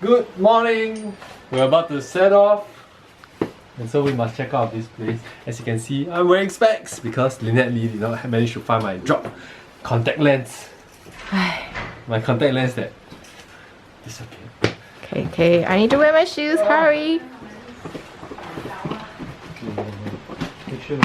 Good morning! We're about to set off. And so we must check out this place. As you can see, I'm wearing specs because Lynette Lee did not manage to find my drop contact lens. My contact lens that disappeared. Okay, I need to wear my shoes, hurry! Make sure.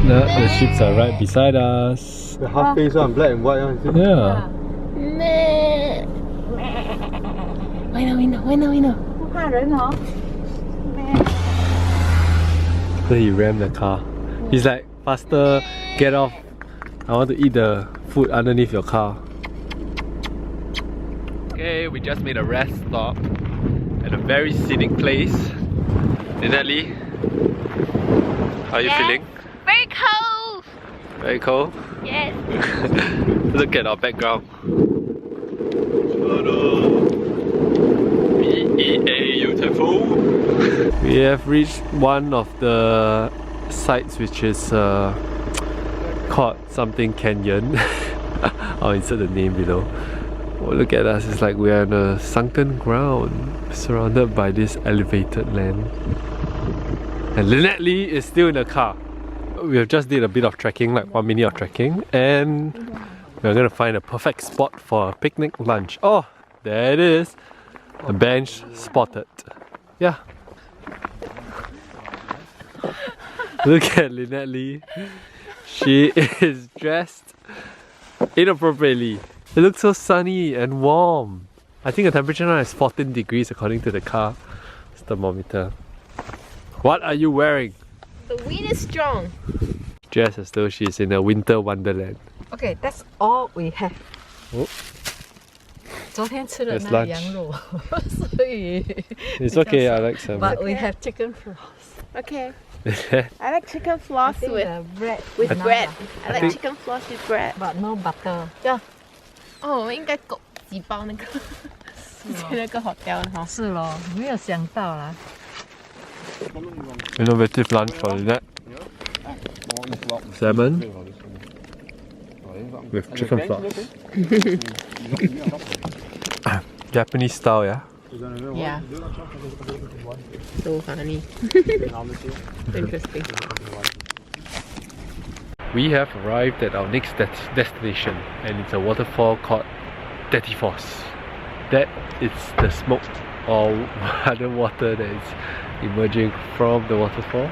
The ships are right beside us. The half face one, black and white one. Yeah. Winner. So he rammed the car. He's like, faster, get off. I want to eat the food underneath your car. Okay, we just made a rest stop at a very scenic place. Natalie, how are you feeling? Very cold! Very cold? Yes. Look at our background. Beautiful. We have reached one of the sites which is called something Canyon. I'll insert the name below. Oh, look at us, it's like we are on a sunken ground surrounded by this elevated land. And Lynette Lee is still in the car. We have just did a bit of trekking, like 1 minute of trekking, and we're gonna find a perfect spot for a picnic lunch. Oh, there it is. The bench spotted. Yeah. Look at Lynette Lee. She is dressed inappropriately. It looks so sunny and warm. I think the temperature now is 14 degrees according to the car thermometer. What are you wearing? The wind is strong. Dressed as though she's in a winter wonderland. Okay, that's all we have. Oh. 昨天吃的 That's 那 lunch. 羊肉，所以 It's okay, I like salmon. But we have chicken floss. Okay. I like chicken floss I think with the bread bread. I I like think- chicken floss with bread. but no butter. 哦，我们应该购几包那个之前那个 hotel 的哈。是咯，没有想到啦。 Innovative lunch for Lynette. Salmon with chicken floss. Japanese style, yeah? Yeah. So funny. Interesting. We have arrived at our next destination, and it's a waterfall called Dettifoss. That is the smoke or other water that is emerging from the waterfall.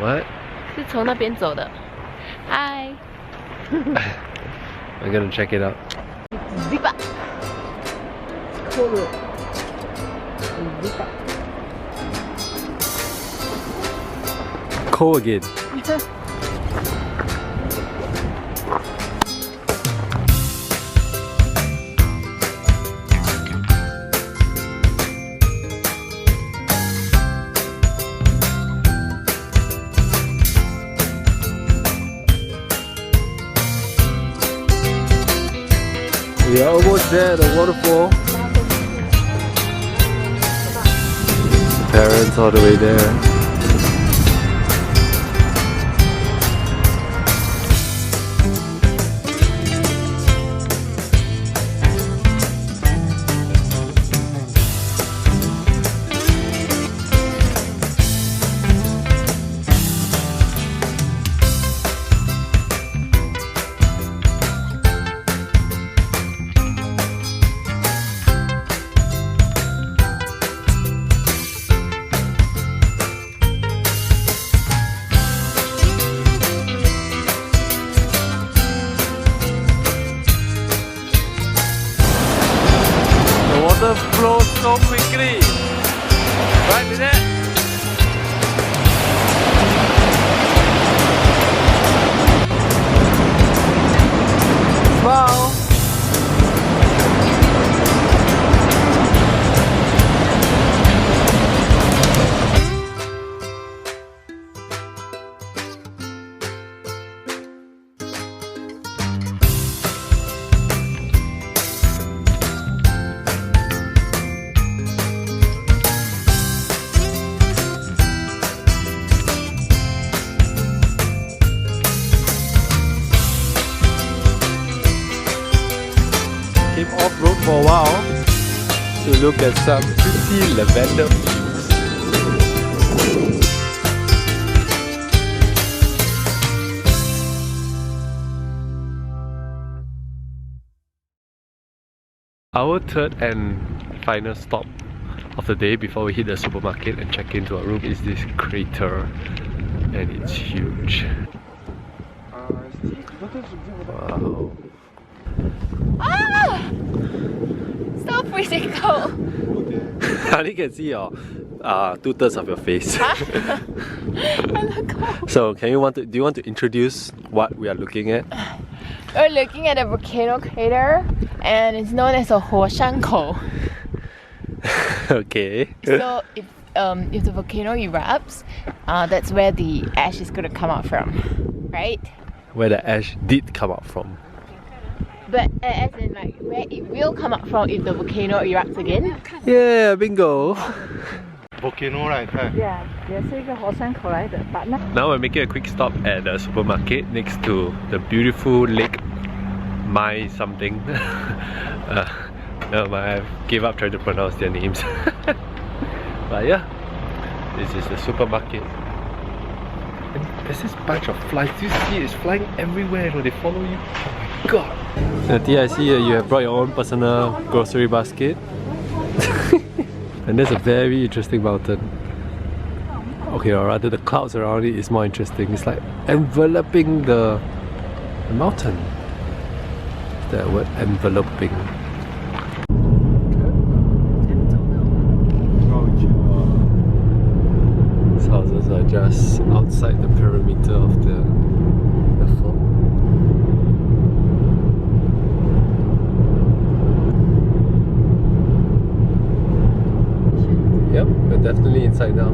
What? 是从那边走的。Hi. I'm gonna check it out. Viva. Cold again. We are almost there at the waterfall. Parents all the way there. for a while to look at some pretty lavender fields. Our third and final stop of the day before we hit the supermarket and check into our room is this crater, and it's huge. Wow. Ah! So freezing cold. I only can see your 2/3 of your face. So do you want to introduce what we are looking at? We're looking at a volcano crater, and it's known as a 火山口. Okay. So if the volcano erupts, that's where the ash is gonna come out from, right? Where the ash did come out from. But as in like where it will come out from if the volcano erupts again. Yeah, bingo. Volcano, right? Yeah, 也是一个火山口来的， but Now we're making a quick stop at the supermarket next to the beautiful lake Mai something. No, I gave up trying to pronounce their names. But yeah, this is the supermarket. And there's this bunch of flies. Do you see it? It's flying everywhere. They follow you. Oh my god. Tia, I see you have brought your own personal grocery basket. And there's a very interesting mountain. Okay, or rather the clouds around it is more interesting. It's like enveloping the mountain. Is that word? Enveloping. These houses are just outside the perimeter of the fort. Yep, we're definitely inside now.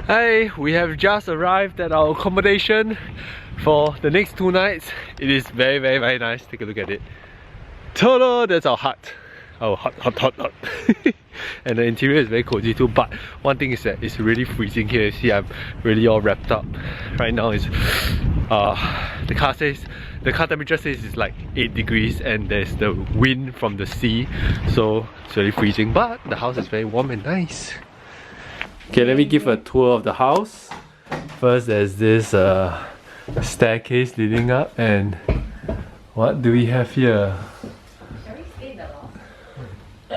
Hi, we have just arrived at our accommodation for the next 2 nights. It is very, very, very nice. Take a look at it. Ta-da! That's our hut. Oh, hut. And the interior is very cozy too, but one thing is that it's really freezing here. You see, I'm really all wrapped up. Right now it's the car temperature says it's like 8 degrees and there's the wind from the sea, so it's really freezing, but the house is very warm and nice. Okay, let me give a tour of the house. First, there's this staircase leading up, and what do we have here?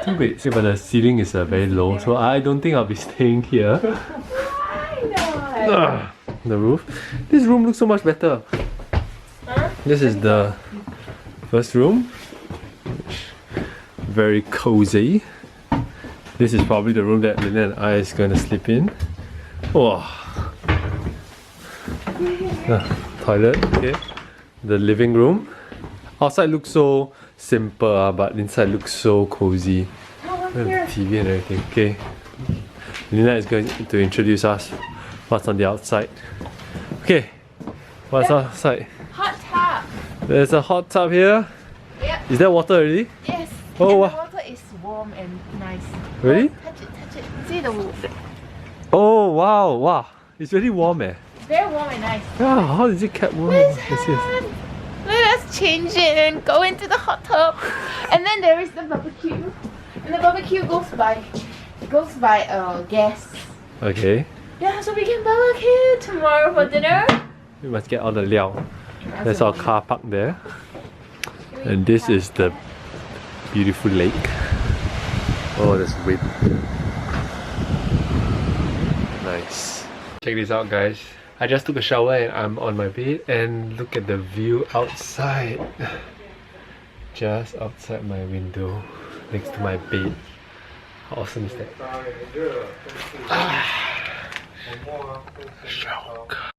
Too big. But the ceiling is very low, so I don't think I'll be staying here. The roof. This room looks so much better. This is the first room. Very cozy. This is probably the room that Lina and I is going to sleep in. Oh. Toilet, okay. The living room. Outside looks so simple, but inside looks so cozy. TV and everything. Okay. Lina is going to introduce us what's on the outside. Okay. What's outside? Hot tub. There's a hot tub here. Yep. Is there water already? Yes. Oh, and wow. the water is warm and nice. Really? Touch it. See the water. Oh wow, wow. It's really warm eh. Very warm and nice. Yeah, how is it kept warm? Let's Yes. Let us change it and go into the hot tub. And then there is the barbecue. And the barbecue goes by gas. Okay. Yeah, so we can barbecue tomorrow for dinner. We must get all the liao. There's our car parked there. And this is the beautiful lake. Oh, there's wind. Nice. Check this out, guys. I just took a shower and I'm on my bed, and look at the view outside. Just outside my window, next to my bed. How awesome is that? Shock.